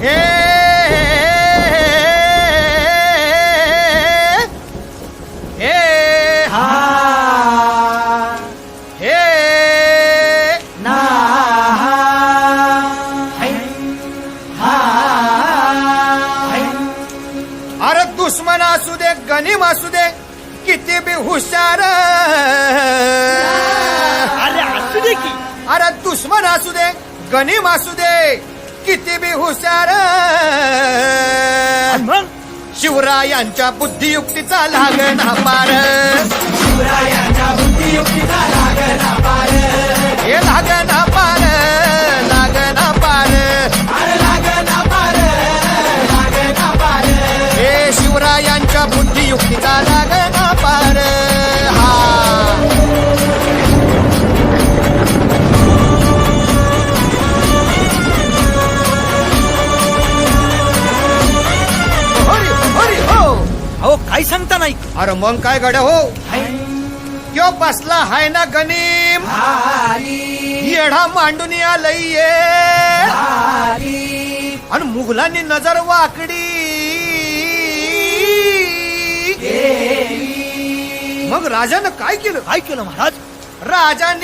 हे हे हा हे ना है हा है अरे दुश्मन असू दे गनीम असू दे किती बी हुशार अरे असू दे की अरे दुश्मन असू दे गनीम असू दे किती बी हुशार मग शिवरायांच्या बुद्धियुक्तीचा लागना पार शिवरायांच्या बुद्धियुक्तीचा लागना पार हे लागना पार लागना पार अरे लागना पार लागना पार हे शिवरायांच्या बुद्धियुक्तीचा लागना पार हा हरी हरी हो अहो काय सांगता नाही अरे मग काय गड्या हो है क्यो बसला हाय ना गनीम आली येढा मांडून आलंय आली आणि मुघलांनी नजर वाकडी गेली मग राजानं काय केलं काय केलं महाराज राजाने